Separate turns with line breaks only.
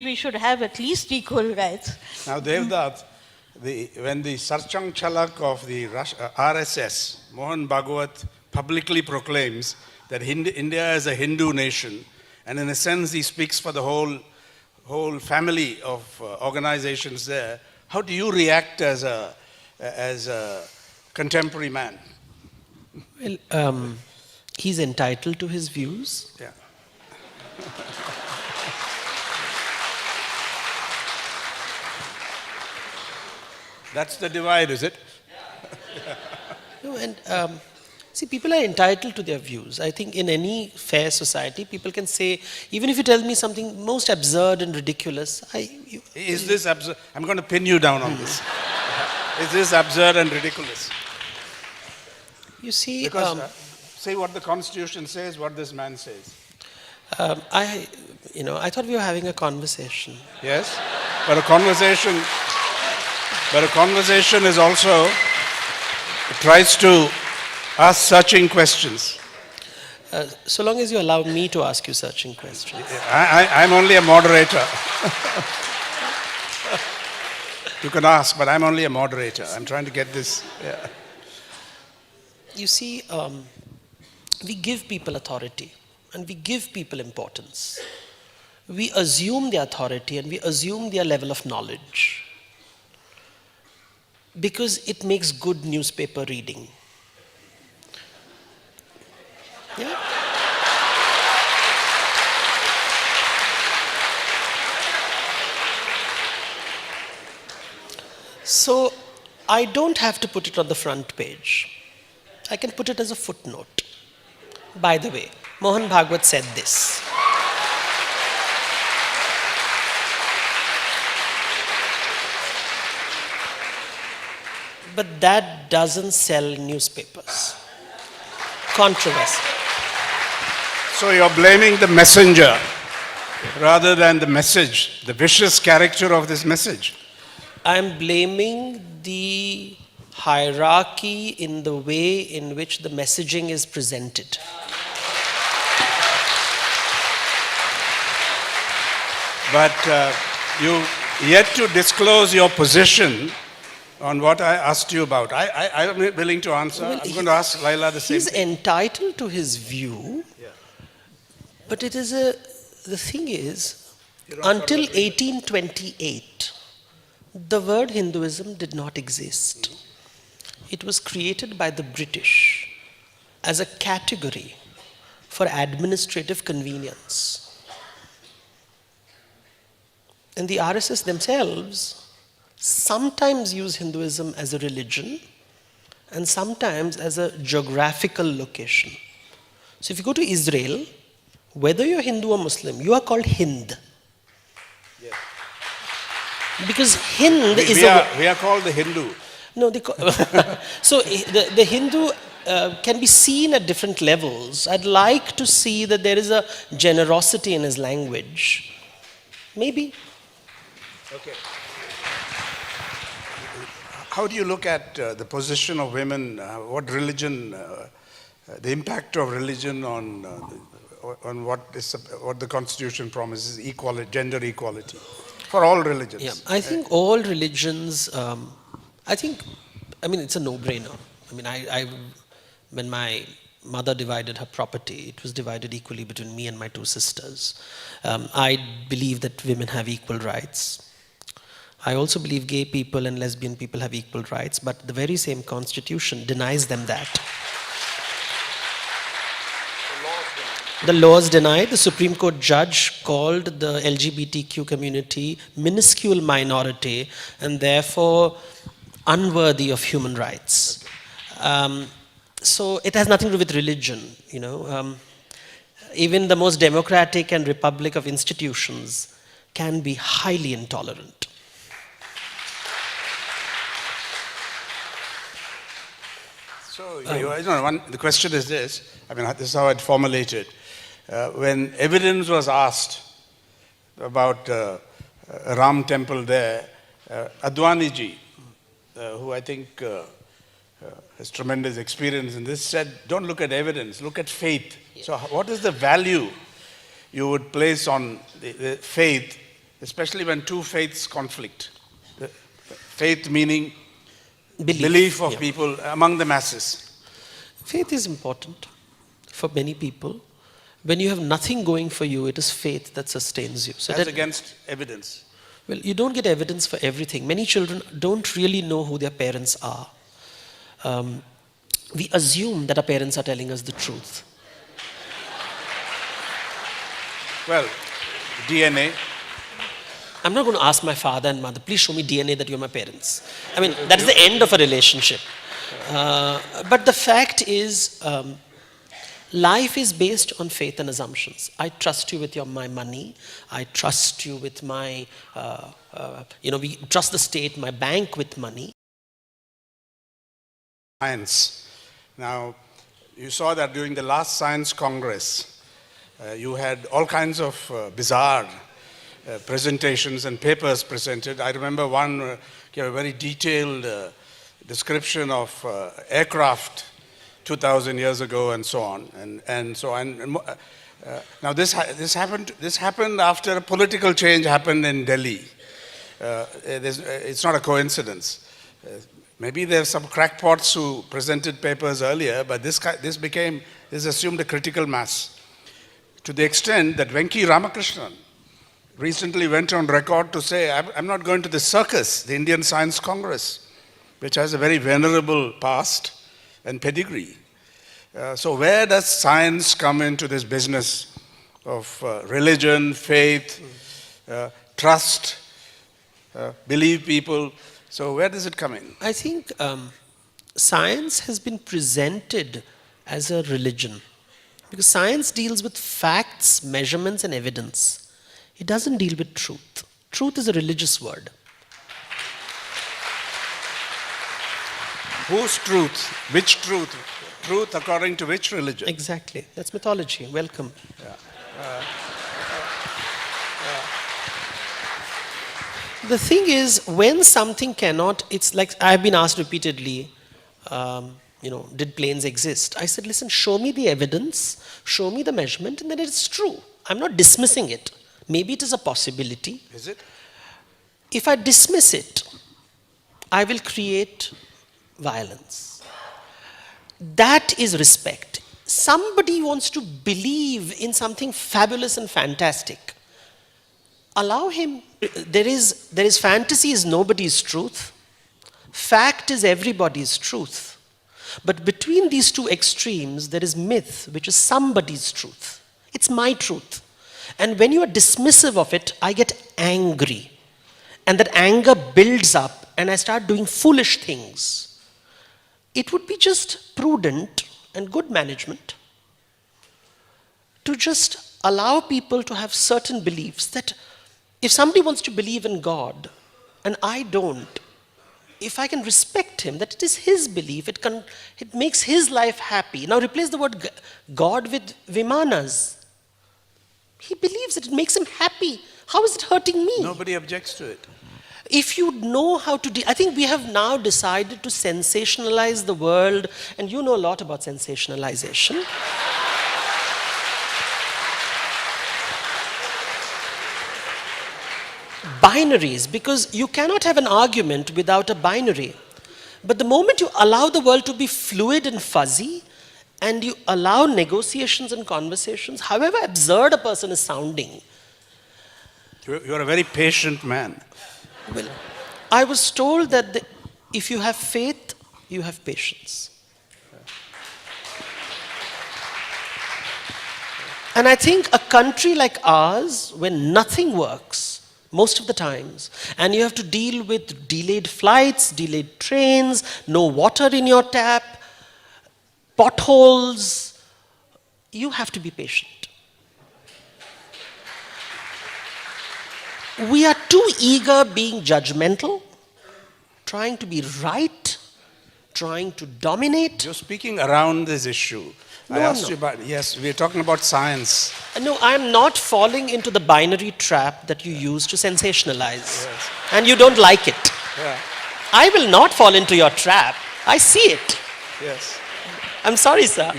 we should have at least equal rights.
Now, Devdutt, when the Sarchang Chalak of the RSS, Mohan Bhagwat, publicly proclaims that India is a Hindu nation, and in a sense he speaks for the whole family of organizations there, how do you react as a contemporary man?
Well, he's entitled to his views.
Yeah. That's the divide, is it?
No, and see, people are entitled to their views. I think in any fair society, people can say, even if you tell me something most absurd and ridiculous,
is this absurd? I'm going to pin you down on this. Is this absurd and ridiculous?
You see,
because say what the Constitution says, what this man says.
I thought we were having a conversation.
Yes, but a conversation is also, it tries to ask searching questions.
So long as you allow me to ask you searching questions.
I'm only a moderator. You can ask, but I'm only a moderator. I'm trying to get this. Yeah.
You see, we give people authority and we give people importance. We assume their authority and we assume their level of knowledge because it makes good newspaper reading. Yeah? So I don't have to put it on the front page. I can put it as a footnote. By the way, Mohan Bhagwat said this. But that doesn't sell newspapers. Controversy.
So you're blaming the messenger rather than the message, the vicious character of this message.
I'm blaming the hierarchy in the way in which the messaging is presented.
But you yet to disclose your position on what I asked you about. I'm willing to answer.
Well,
I'm going to ask Laila the same
He's
thing.
entitled to his view,
Yeah.
but the thing is, until 1828, the word Hinduism did not exist. It was created by the British as a category for administrative convenience. And the RSS themselves sometimes use Hinduism as a religion and sometimes as a geographical location. So if you go to Israel, whether you're Hindu or Muslim, you are called Hind.
Yes.
Because Hind
we are called the Hindu.
No, so the Hindu can be seen at different levels. I'd like to see that there is a generosity in his language. Maybe.
Okay. How do you look at the position of women? What religion, the impact of religion on what the Constitution promises, equality, gender equality, for all religions?
Yeah, I think all religions. It's a no-brainer. When my mother divided her property, it was divided equally between me and my two sisters. I believe that women have equal rights. I also believe gay people and lesbian people have equal rights, but the very same constitution denies them that. The laws deny. The Supreme Court judge called the LGBTQ community minuscule minority and therefore unworthy of human rights. So it has nothing to do with religion, Even the most democratic and republic of institutions can be highly intolerant.
So, the question is this, this is how I'd formulate it. When evidence was asked about Ram temple there, Advaniji, who I think has tremendous experience in this, said, don't look at evidence, look at faith. Yeah. So what is the value you would place on the faith especially when two faiths conflict. Faith meaning
Belief
of
yeah.
people among the masses.
Faith is important for many people. When you have nothing going for you, it is faith that sustains you. So
As
that,
against evidence.
well, you don't get evidence for everything. Many children don't really know who their parents are. We assume that our parents are telling us the truth.
Well, DNA.
I'm not going to ask my father and mother, please show me DNA that you're my parents. I mean, that is the end of a relationship. But the fact is, life is based on faith and assumptions. I trust you with my money. I trust you with my, we trust the state, my bank with money.
Science. Now, you saw that during the last Science Congress, you had all kinds of bizarre presentations and papers presented. I remember one gave a very detailed description of aircraft 2,000 years ago and so on. Now this happened after a political change happened in Delhi. It's not a coincidence. Maybe there are some crackpots who presented papers earlier, but this assumed a critical mass. To the extent that Venki Ramakrishnan recently went on record to say, I'm not going to the circus, the Indian Science Congress, which has a very venerable past and pedigree. So where does science come into this business of religion, faith, trust, believe people? So where does it come in?
I think science has been presented as a religion because science deals with facts, measurements, and evidence. It doesn't deal with truth. Truth is a religious word.
Whose truth? Which truth? Truth according to which religion?
Exactly. That's mythology. Welcome.
Yeah.
The thing is, when something cannot, it's like I've been asked repeatedly, did planes exist? I said, listen, show me the evidence, show me the measurement, and then it's true. I'm not dismissing it. Maybe it is a possibility.
Is it?
If I dismiss it, I will create violence. That is respect. Somebody wants to believe in something fabulous and fantastic. Allow him. There is fantasy is nobody's truth. Fact is everybody's truth. But between these two extremes, there is myth, which is somebody's truth. It's my truth. And when you are dismissive of it, I get angry. And that anger builds up, and I start doing foolish things. It would be just prudent and good management to just allow people to have certain beliefs that if somebody wants to believe in God and I don't, if I can respect him, that it is his belief, it makes his life happy. Now replace the word God with Vimanas. He believes it makes him happy. How is it hurting me?
Nobody objects to it.
If you know how to, I think we have now decided to sensationalize the world, and you know a lot about sensationalization. Binaries, because you cannot have an argument without a binary. But the moment you allow the world to be fluid and fuzzy, and you allow negotiations and conversations, however absurd a person is sounding.
You're a very patient man.
Well, I was told that if you have faith, you have patience. And I think a country like ours, when nothing works, most of the times, and you have to deal with delayed flights, delayed trains, no water in your tap, potholes, you have to be patient. We are too eager being judgmental, trying to be right, trying to dominate.
You're speaking around this issue. I asked you about, yes, we're talking about science.
No, I'm not falling into the binary trap that you use to sensationalize.
Yes.
And you don't like it.
Yeah.
I will not fall into your trap. I see it.
Yes.
I'm sorry, sir.